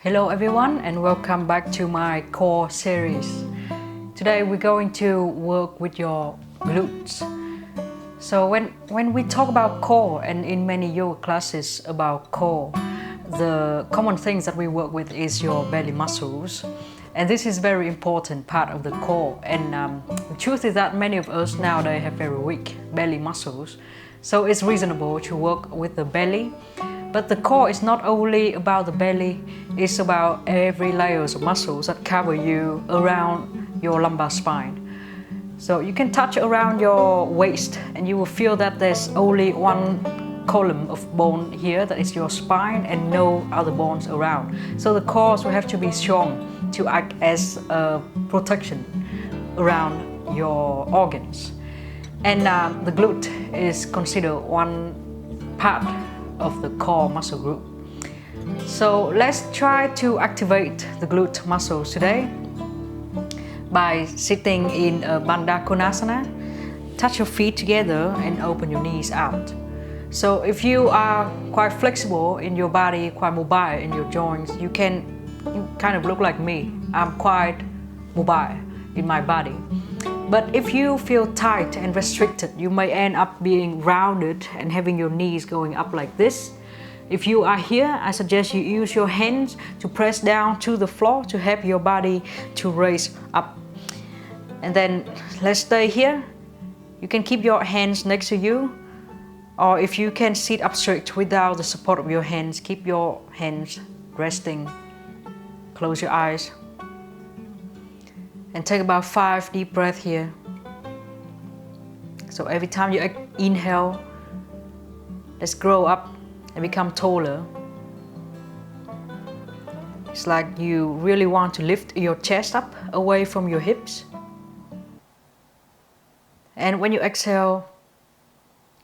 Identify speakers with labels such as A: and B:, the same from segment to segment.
A: Hello everyone and welcome back to my core series. Today we're going to work with your glutes. So when we talk about core and in many yoga classes about core, the common things that we work with is your belly muscles. And this is very important part of the core. And the truth is that many of us nowadays have very weak belly muscles. So it's reasonable to work with the belly. But the core is not only about the belly, it's about every layers of muscles that cover you around your lumbar spine. So you can touch around your waist and you will feel that there's only one column of bone here, that is your spine, and no other bones around. So the core will have to be strong to act as a protection around your organs. And the glute is considered one part of the core muscle group. So let's try to activate the glute muscles today by sitting in a Bandar Kunasana. Touch your feet together and open your knees out. So if you are quite flexible in your body, quite mobile in your joints, you kind of look like me. I'm quite mobile in my body. But if you feel tight and restricted, you may end up being rounded and having your knees going up like this. If you are here, I suggest you use your hands to press down to the floor to help your body to raise up. And then let's stay here. You can keep your hands next to you, or if you can sit up straight without the support of your hands, keep your hands resting. Close your eyes. And take about 5 deep breaths here. So every time you inhale, let's grow up and become taller. It's like you really want to lift your chest up away from your hips. And when you exhale,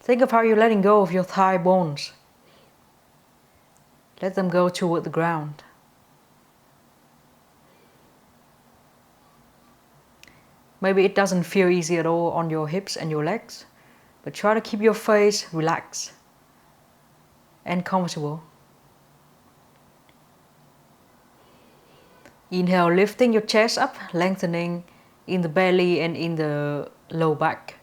A: think of how you're letting go of your thigh bones. Let them go toward the ground. Maybe it doesn't feel easy at all on your hips and your legs, but try to keep your face relaxed and comfortable. Inhale, lifting your chest up, lengthening in the belly and in the low back.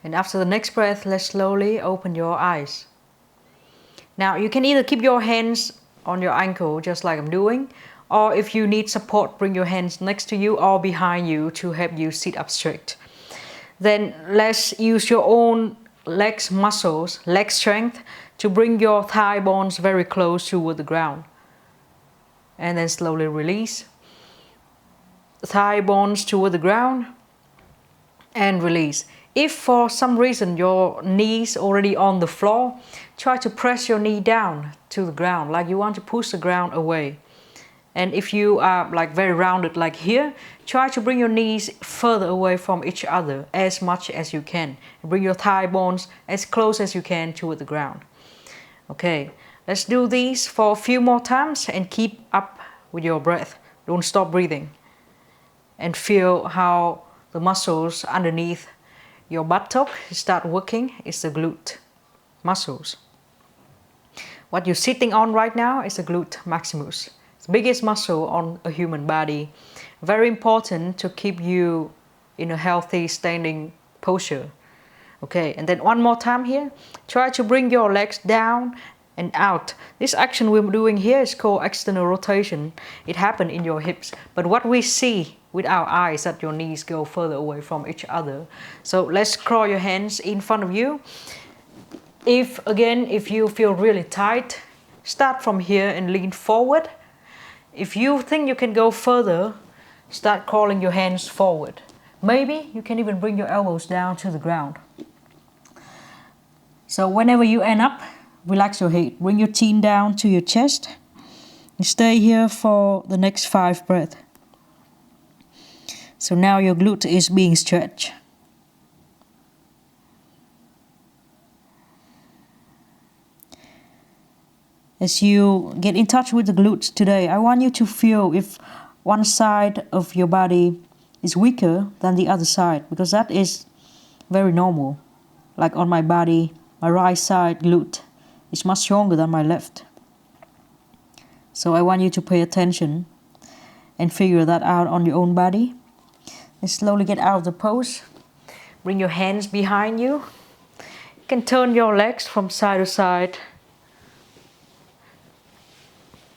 A: And after the next breath, let's slowly open your eyes. Now you can either keep your hands on your ankle, just like I'm doing, or if you need support, bring your hands next to you or behind you to help you sit up straight. Then let's use your own legs muscles, leg strength, to bring your thigh bones very close toward the ground. And then slowly release. Thigh bones toward the ground and release. If for some reason your knee's already on the floor, try to press your knee down to the ground, like you want to push the ground away. And if you are like very rounded like here, try to bring your knees further away from each other as much as you can. Bring your thigh bones as close as you can toward the ground. Okay, let's do these for a few more times and keep up with your breath. Don't stop breathing. And feel how the muscles underneath your buttock start working. Is the glute muscles. What you're sitting on right now is the glute maximus. It's the biggest muscle on a human body. Very important to keep you in a healthy standing posture. Okay, and then one more time here. Try to bring your legs down and out. This action we're doing here is called external rotation. It happens in your hips. But what we see with our eyes that your knees go further away from each other. So let's crawl your hands in front of you. If you feel really tight, start from here and lean forward. If you think you can go further, start crawling your hands forward. Maybe you can even bring your elbows down to the ground. So whenever you end up, relax your head. Bring your chin down to your chest. And stay here for the next 5 breaths. So now your glute is being stretched. As you get in touch with the glutes today, I want you to feel if one side of your body is weaker than the other side, because that is very normal. Like on my body, my right side glute is much stronger than my left. So I want you to pay attention and figure that out on your own body. And slowly get out of the pose. Bring your hands behind you. You can turn your legs from side to side.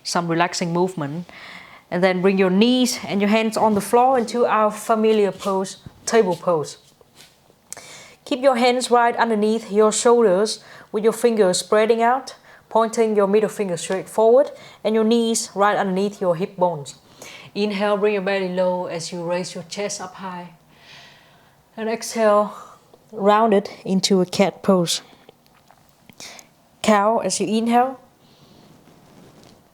A: Some relaxing movement. And then bring your knees and your hands on the floor into our familiar pose, table pose. Keep your hands right underneath your shoulders with your fingers spreading out, pointing your middle finger straight forward, and your knees right underneath your hip bones. Inhale, bring your belly low as you raise your chest up high. And exhale, round it into a cat pose. Cow as you inhale.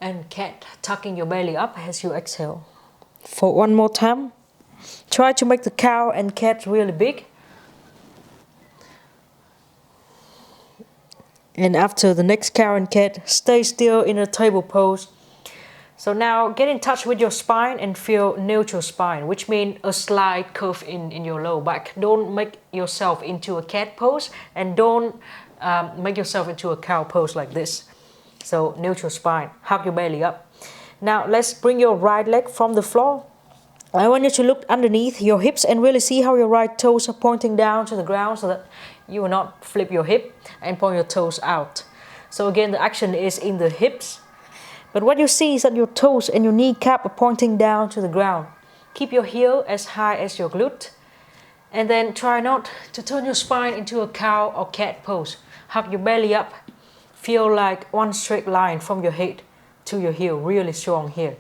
A: And cat, tucking your belly up as you exhale. For one more time. Try to make the cow and cat really big. And after the next cow and cat, stay still in a table pose. So now get in touch with your spine and feel neutral spine, which means a slight curve in your low back. Don't make yourself into a cat pose, and don't make yourself into a cow pose like this. So neutral spine, hug your belly up. Now let's bring your right leg from the floor. I want you to look underneath your hips and really see how your right toes are pointing down to the ground, so that you will not flip your hip and point your toes out. So again, the action is in the hips. But what you see is that your toes and your kneecap are pointing down to the ground. Keep your heel as high as your glute. And then try not to turn your spine into a cow or cat pose. Hug your belly up. Feel like one straight line from your head to your heel, really strong here.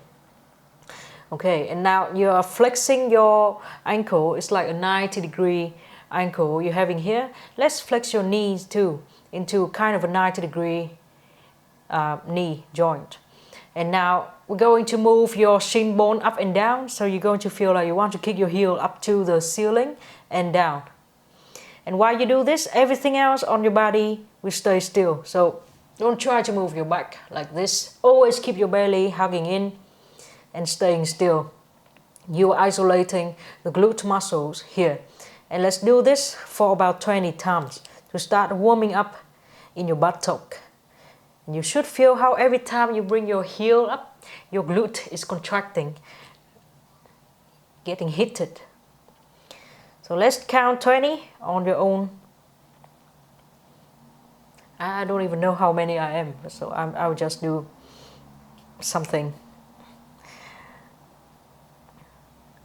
A: Okay, and now you are flexing your ankle. It's like a 90-degree ankle you're having here. Let's flex your knees too into kind of a 90-degree knee joint. And now we're going to move your shin bone up and down. So you're going to feel like you want to kick your heel up to the ceiling and down. And while you do this, everything else on your body will stay still. So don't try to move your back like this. Always keep your belly hugging in and staying still. You are isolating the glute muscles here. And let's do this for about 20 times to start warming up in your buttock. And you should feel how every time you bring your heel up, your glute is contracting, getting heated. So let's count 20 on your own. I don't even know how many I am, so I'll just do something.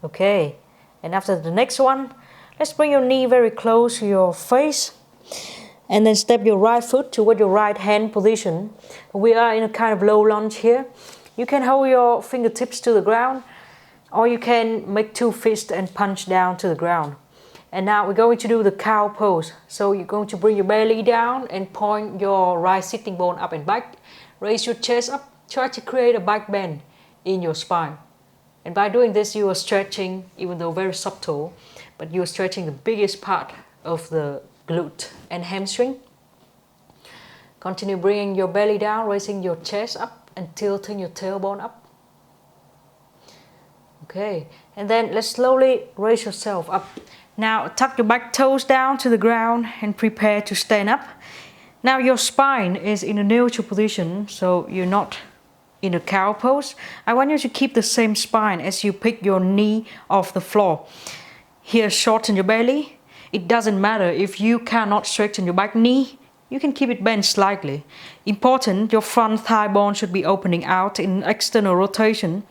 A: Okay, and after the next one, let's bring your knee very close to your face. And then step your right foot toward your right hand position. We are in a kind of low lunge here. You can hold your fingertips to the ground, or you can make two fists and punch down to the ground. And now we're going to do the cow pose. So you're going to bring your belly down and point your right sitting bone up and back. Raise your chest up. Try to create a back bend in your spine. And by doing this, you are stretching, even though very subtle, but you are stretching the biggest part of the glute and hamstring. Continue bringing your belly down, raising your chest up and tilting your tailbone up. Okay, and then let's slowly raise yourself up. Now tuck your back toes down to the ground and prepare to stand up. Now your spine is in a neutral position, so you're not in a cow pose. I want you to keep the same spine as you pick your knee off the floor. Here, shorten your belly. It doesn't matter if you cannot straighten your back knee, you can keep it bent slightly. Important, your front thigh bone should be opening out in external rotation.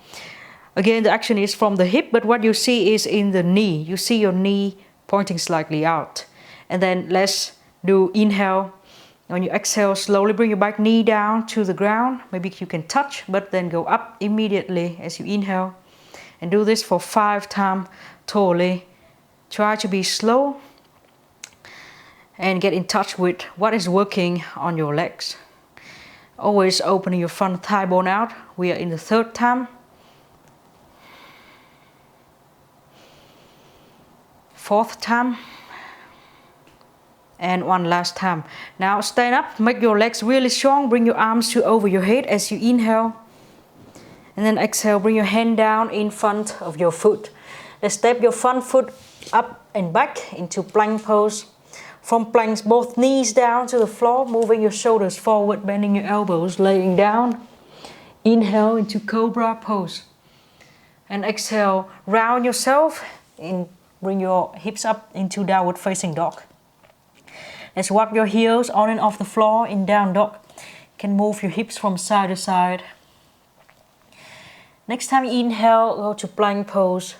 A: Again, the action is from the hip, but what you see is in the knee. You see your knee pointing slightly out. And then let's do inhale. When you exhale, slowly bring your back knee down to the ground. Maybe you can touch, but then go up immediately as you inhale. And do this for 5 times totally. Try to be slow and get in touch with what is working on your legs. Always opening your front thigh bone out. We are in the 3rd time. 4th time. And one last time. Now stand up, make your legs really strong. Bring your arms to over your head as you inhale. And then exhale, bring your hand down in front of your foot. Let's step your front foot up and back into plank pose. From planks, both knees down to the floor, moving your shoulders forward, bending your elbows, laying down. Inhale into cobra pose. And exhale, round yourself and bring your hips up into downward facing dog. Let's walk your heels on and off the floor in down dog. You can move your hips from side to side. Next time you inhale, go to plank pose.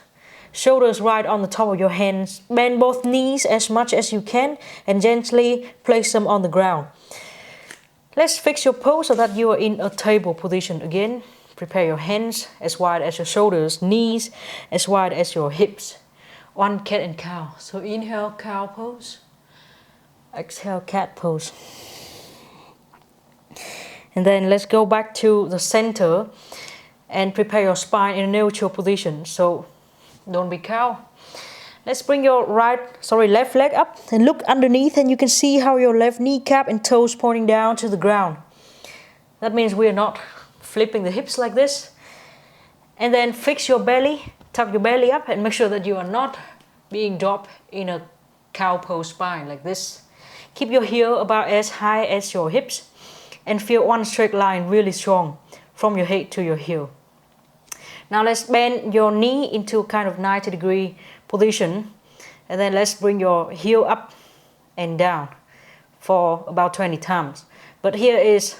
A: Shoulders right on the top of your hands. Bend both knees as much as you can and gently place them on the ground. Let's fix your pose so that you are in a table position again. Prepare your hands as wide as your shoulders, knees as wide as your hips. One cat and cow. So inhale, cow pose. Exhale, cat pose. And then let's go back to the center and prepare your spine in a neutral position. So don't be cow. Let's bring your left leg up and look underneath, and you can see how your left kneecap and toes pointing down to the ground. That means we are not flipping the hips like this. And then fix your belly, tuck your belly up and make sure that you are not being dropped in a cow pose spine like this. Keep your heel about as high as your hips and feel one straight line really strong from your head to your heel. Now let's bend your knee into kind of 90-degree position, and then let's bring your heel up and down for about 20 times. But here is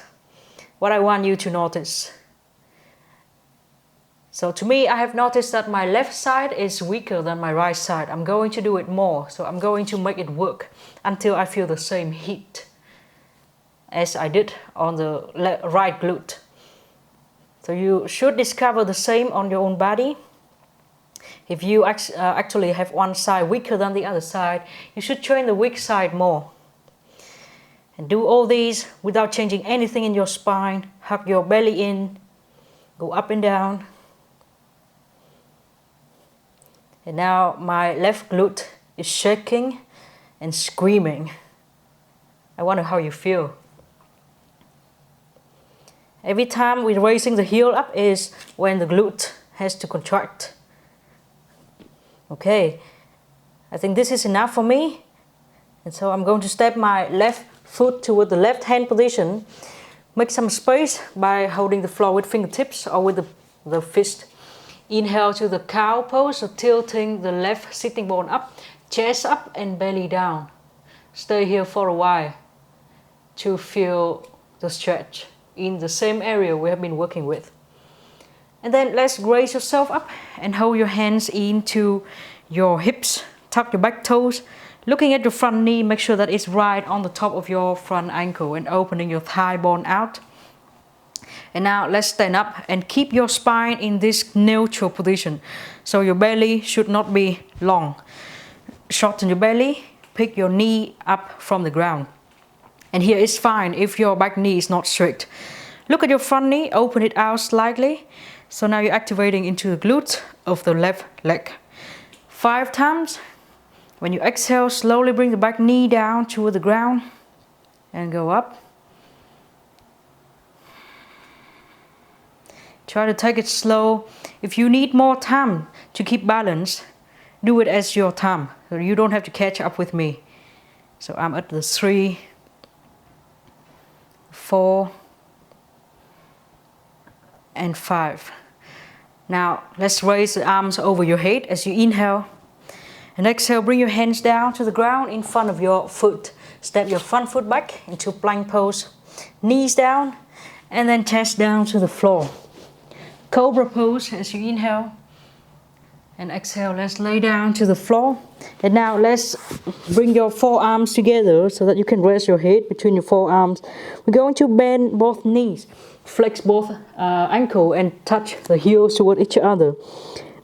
A: what I want you to notice. So to me, I have noticed that my left side is weaker than my right side. I'm going to do it more, so I'm going to make it work until I feel the same heat as I did on the right glute. So you should discover the same on your own body. If you actually have one side weaker than the other side, you should train the weak side more. And do all these without changing anything in your spine. Hug your belly in, go up and down. And now my left glute is shaking and screaming. I wonder how you feel. Every time we're raising the heel up is when the glute has to contract. Okay, I think this is enough for me. And so I'm going to step my left foot toward the left hand position. Make some space by holding the floor with fingertips or with the fist. Inhale to the cow pose, so tilting the left sitting bone up, chest up and belly down. Stay here for a while to feel the stretch in the same area we have been working with. And then let's raise yourself up and hold your hands into your hips. Tuck your back toes. Looking at your front knee, make sure that it's right on the top of your front ankle and opening your thigh bone out. And now let's stand up and keep your spine in this neutral position. So your belly should not be long. Shorten your belly, pick your knee up from the ground. And here it's fine if your back knee is not straight. Look at your front knee, open it out slightly. So now you're activating into the glute of the left leg. 5 times. When you exhale, slowly bring the back knee down toward the ground and go up. Try to take it slow. If you need more time to keep balance, do it as your time. So you don't have to catch up with me. So I'm at the 3, 4, and 5. Now let's raise the arms over your head as you inhale. And exhale, bring your hands down to the ground in front of your foot. Step your front foot back into plank pose. Knees down and then chest down to the floor. Cobra pose as you inhale. And exhale, let's lay down to the floor. And now let's bring your forearms together so that you can rest your head between your forearms. We're going to bend both knees. Flex both ankle and touch the heels toward each other.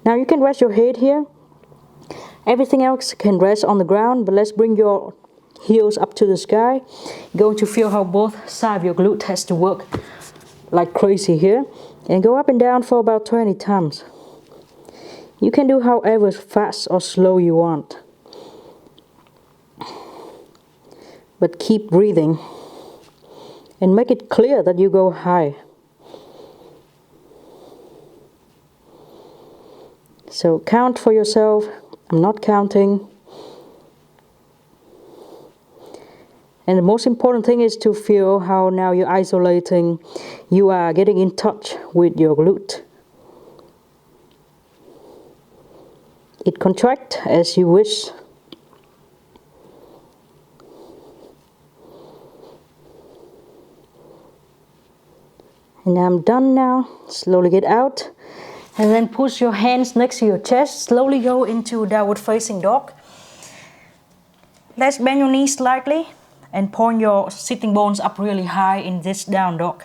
A: Now you can rest your head here. Everything else can rest on the ground, but let's bring your heels up to the sky. You're going to feel how both sides of your glute has to work like crazy here. And go up and down for about 20 times. You can do however fast or slow you want. But keep breathing. And make it clear that you go high. So count for yourself. I'm not counting. And the most important thing is to feel how now you're isolating. You are getting in touch with your glute. It contracts as you wish. And I'm done now. Slowly get out. And then push your hands next to your chest. Slowly go into downward facing dog. Let's bend your knees slightly and point your sitting bones up really high in this down dog.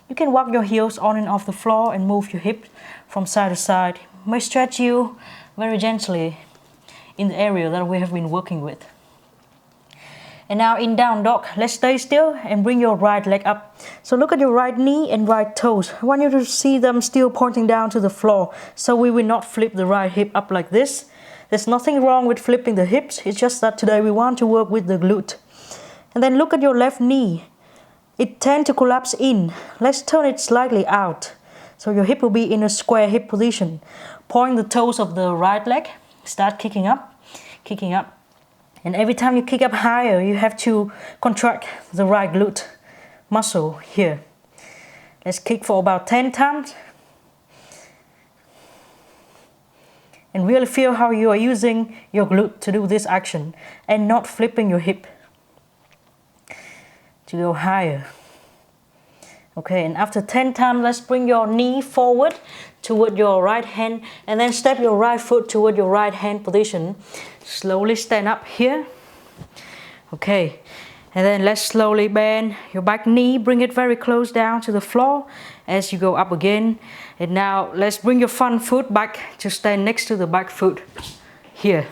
A: You can walk your heels on and off the floor and move your hips from side to side. You may stretch you very gently in the area that we have been working with. And now in down dog, let's stay still and bring your right leg up. So look at your right knee and right toes. I want you to see them still pointing down to the floor. So we will not flip the right hip up like this. There's nothing wrong with flipping the hips. It's just that today we want to work with the glute. And then look at your left knee. It tends to collapse in. Let's turn it slightly out. So your hip will be in a square hip position. Point the toes of the right leg. Start kicking up, kicking up. And every time you kick up higher, you have to contract the right glute muscle here. Let's kick for about 10 times. And really feel how you are using your glute to do this action and not flipping your hip to go higher. Okay, and after 10 times, let's bring your knee forward toward your right hand and then step your right foot toward your right hand position. Slowly stand up here. Okay, and then let's slowly bend your back knee, bring it very close down to the floor as you go up again. And now let's bring your front foot back to stand next to the back foot here.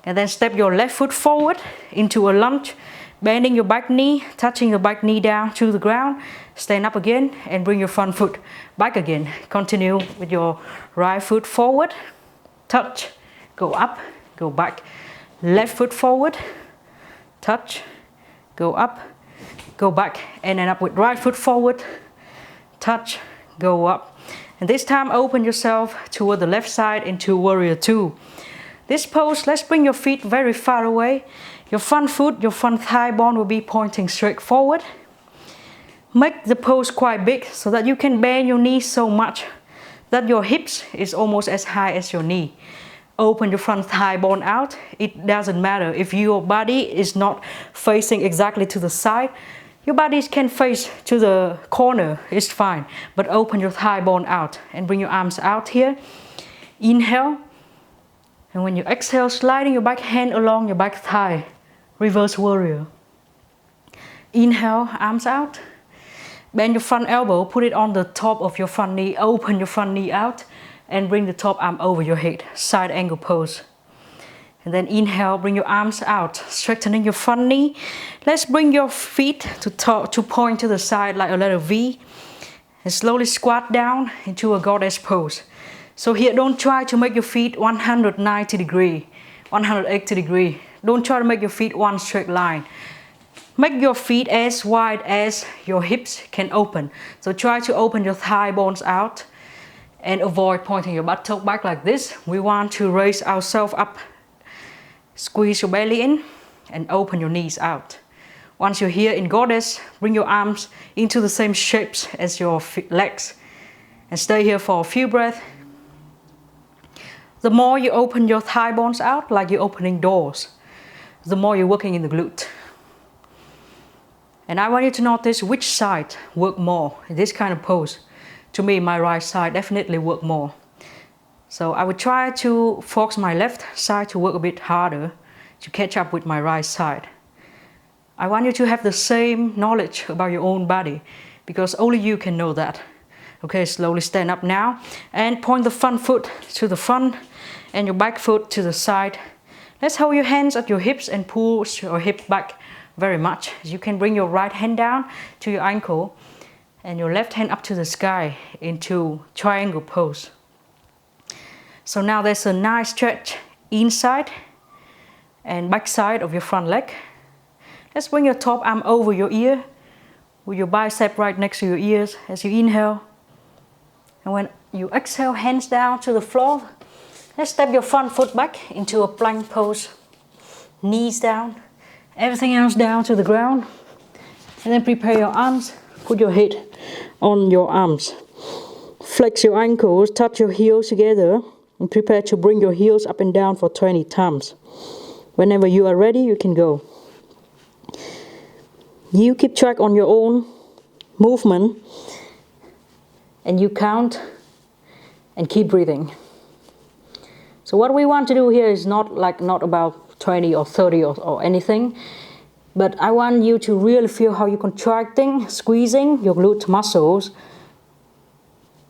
A: And then step your left foot forward into a lunge, bending your back knee, touching your back knee down to the ground. Stand up again and bring your front foot back again. Continue with your right foot forward, touch, go up, go back. Left foot forward, touch, go up, go back. And then up with right foot forward, touch, go up. And this time open yourself toward the left side into Warrior 2. This pose, let's bring your feet very far away. Your front foot, your front thigh bone will be pointing straight forward. Make the pose quite big so that you can bend your knees so much that your hips is almost as high as your knee. Open your front thigh bone out. It doesn't matter if your body is not facing exactly to the side. Your body can face to the corner, it's fine. But open your thigh bone out and bring your arms out here. Inhale. And when you exhale, sliding your back hand along your back thigh. Reverse warrior. Inhale, arms out. Bend your front elbow, put it on the top of your front knee. Open your front knee out and bring the top arm over your head. Side angle pose. And then inhale, bring your arms out, strengthening your front knee. Let's bring your feet to point to the side like a letter V. And slowly squat down into a goddess pose. So here, don't try to make your feet 190 degree, 180 degree. Don't try to make your feet one straight line. Make your feet as wide as your hips can open. So try to open your thigh bones out and avoid pointing your buttock back like this. We want to raise ourselves up. Squeeze your belly in and open your knees out. Once you're here in goddess, bring your arms into the same shapes as your legs. And stay here for a few breaths. The more you open your thigh bones out, like you're opening doors, the more you're working in the glute. And I want you to notice which side work more in this kind of pose. To me, my right side definitely work more. So I would try to force my left side to work a bit harder to catch up with my right side. I want you to have the same knowledge about your own body because only you can know that. Okay, slowly stand up now and point the front foot to the front and your back foot to the side. Let's hold your hands at your hips and push your hip back very much. You can bring your right hand down to your ankle and your left hand up to the sky into triangle pose. So now there's a nice stretch inside and back side of your front leg. Let's bring your top arm over your ear with your bicep right next to your ears as you inhale. And when you exhale, hands down to the floor, Let's step your front foot back into a plank pose. Knees down, everything else down to the ground. And then prepare your arms. Put your head on your arms. Flex your ankles, touch your heels together, and prepare to bring your heels up and down for 20 times. Whenever you are ready, you can go. You keep track on your own movement, and you count and keep breathing. So what we want to do here is not about 20 or 30 or anything, but I want you to really feel how you're contracting, squeezing your glute muscles,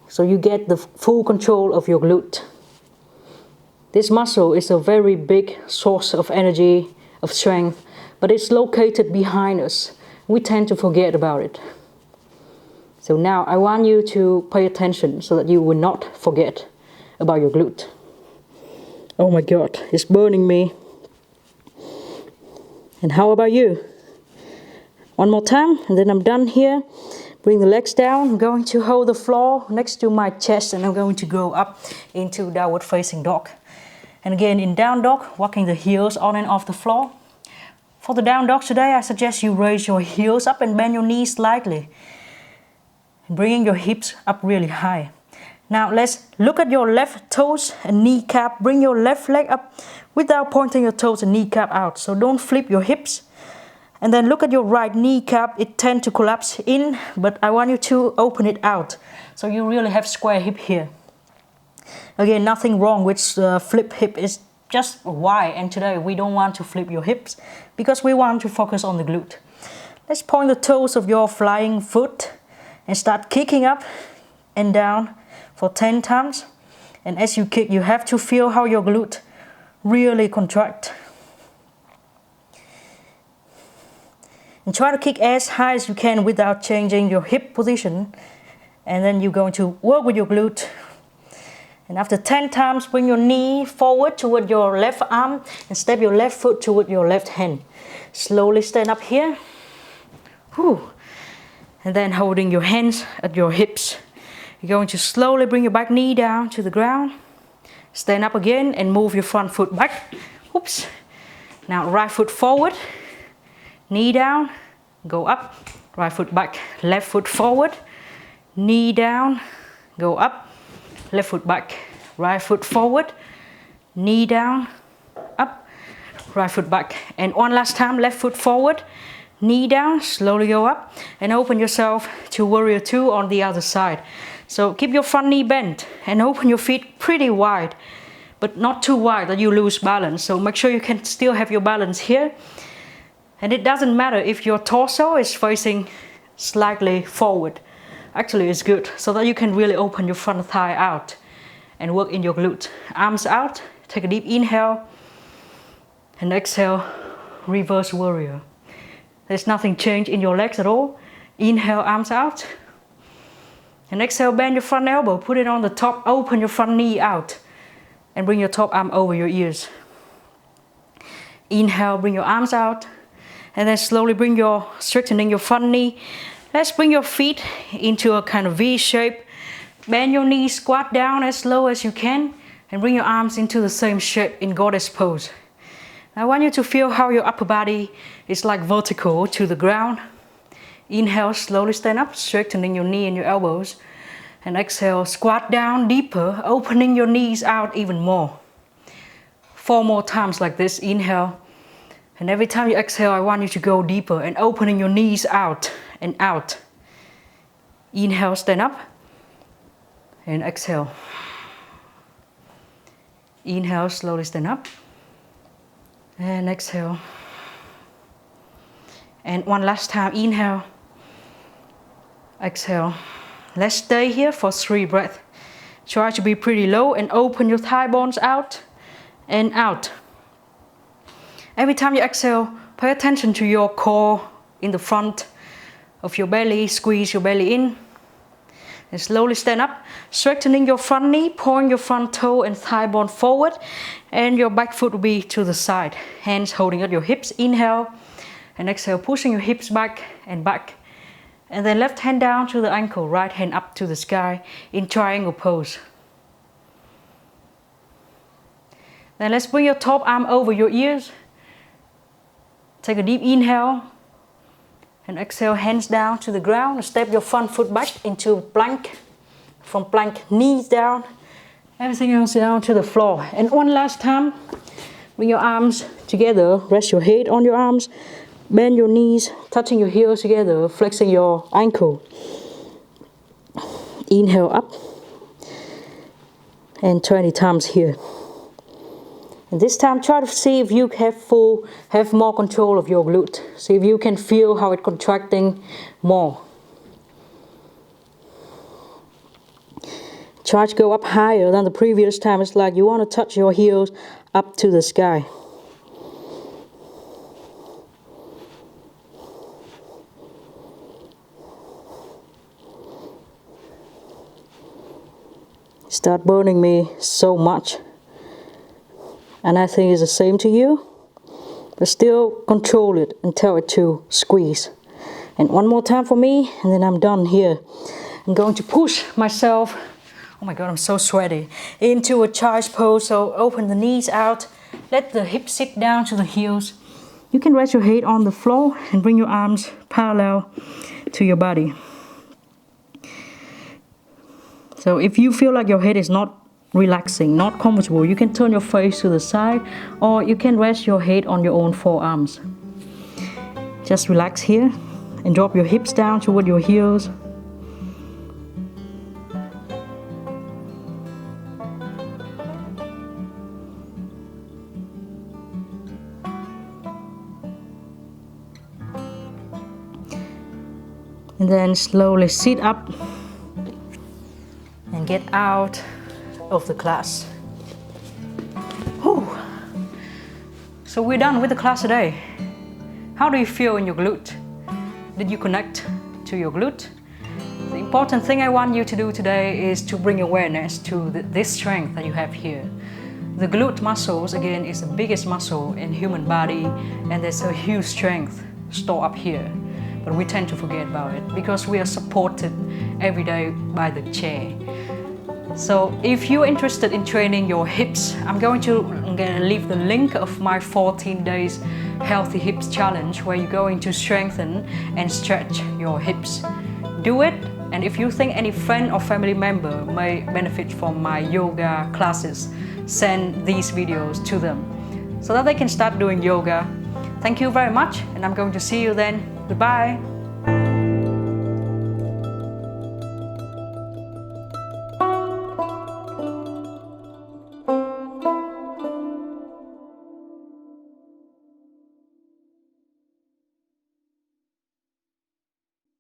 A: so you get the full control of your glute. This muscle is a very big source of energy, of strength, but it's located behind us. We tend to forget about it. So now I want you to pay attention so that you will not forget about your glute. Oh my God, it's burning me. And how about you? One more time, and then I'm done here. Bring the legs down. I'm going to hold the floor next to my chest, and I'm going to go up into downward facing dog. And again, in down dog, walking the heels on and off the floor. For the down dog today, I suggest you raise your heels up and bend your knees slightly, bringing your hips up really high. Now let's look at your left toes and kneecap. Bring your left leg up without pointing your toes and kneecap out. So don't flip your hips. And then look at your right kneecap. It tends to collapse in, but I want you to open it out. So you really have square hip here. Again, nothing wrong with flip hip. It's just why. And today we don't want to flip your hips because we want to focus on the glute. Let's point the toes of your flying foot and start kicking up and down for 10 times. And as you kick, you have to feel how your glute really contract. And try to kick as high as you can without changing your hip position. And then you're going to work with your glute. And after 10 times, bring your knee forward toward your left arm and step your left foot toward your left hand. Slowly stand up here. Whew. And then holding your hands at your hips. You're going to slowly bring your back knee down to the ground. Stand up again and move your front foot back. Oops. Now right foot forward. Knee down. Go up. Right foot back. Left foot forward. Knee down. Go up. Left foot back. Right foot forward. Knee down. Up. Right foot back. And one last time. Left foot forward. Knee down. Slowly go up. And open yourself to warrior two on the other side. So keep your front knee bent and open your feet pretty wide, but not too wide that you lose balance. So make sure you can still have your balance here. And it doesn't matter if your torso is facing slightly forward. Actually, it's good so that you can really open your front thigh out and work in your glute. Arms out, take a deep inhale and exhale, reverse warrior. There's nothing changed in your legs at all. Inhale, arms out. And exhale, bend your front elbow, put it on the top, open your front knee out and bring your top arm over your ears. Inhale, bring your arms out and then slowly straighten your front knee. Let's bring your feet into a kind of V shape. Bend your knees, squat down as low as you can and bring your arms into the same shape in goddess pose. I want you to feel how your upper body is like vertical to the ground. Inhale, slowly stand up, straightening your knee and your elbows. And exhale, squat down deeper, opening your knees out even more. 4 more times like this. Inhale. And every time you exhale, I want you to go deeper and opening your knees out and out. Inhale, stand up. And exhale. Inhale, slowly stand up. And exhale. And one last time. Inhale. Exhale. Let's stay here for 3 breaths. Try to be pretty low and open your thigh bones out and out. Every time you exhale, pay attention to your core in the front of your belly. Squeeze your belly in. And slowly stand up, straightening your front knee, point your front toe and thigh bone forward. And your back foot will be to the side. Hands holding at your hips. Inhale. And exhale, pushing your hips back and back. And then left hand down to the ankle, right hand up to the sky in triangle pose. Then let's bring your top arm over your ears. Take a deep inhale and exhale, hands down to the ground. Step your front foot back into plank. From plank, knees down, everything else down to the floor. And one last time, bring your arms together, rest your head on your arms, bend your knees, touching your heels together, flexing your ankle. Inhale up, and 20 times here. And this time try to see if you have more control of your glute. See if you can feel how it's contracting more. Try to go up higher than the previous time. It's like you want to touch your heels up to the sky. Start burning me so much. And I think it's the same to you. But still control it and tell it to squeeze. And one more time for me, and then I'm done here. I'm going to push myself, oh my god, I'm so sweaty, into a child's pose. So open the knees out, let the hips sit down to the heels. You can rest your head on the floor and bring your arms parallel to your body. So if you feel like your head is not relaxing, not comfortable, you can turn your face to the side, or you can rest your head on your own forearms. Just relax here and drop your hips down toward your heels. And then slowly sit up and get out of the class. Whew. So we're done with the class today. How do you feel in your glute? Did you connect to your glute? The important thing I want you to do today is to bring awareness to this strength that you have here. The glute muscles, again, is the biggest muscle in human body, and there's a huge strength stored up here. But we tend to forget about it because we are supported every day by the chair. So if you're interested in training your hips, I'm going to leave the link of my 14 days Healthy Hips Challenge, where you're going to strengthen and stretch your hips. Do it, and if you think any friend or family member may benefit from my yoga classes, send these videos to them so that they can start doing yoga. Thank you very much, and I'm going to see you then. Goodbye.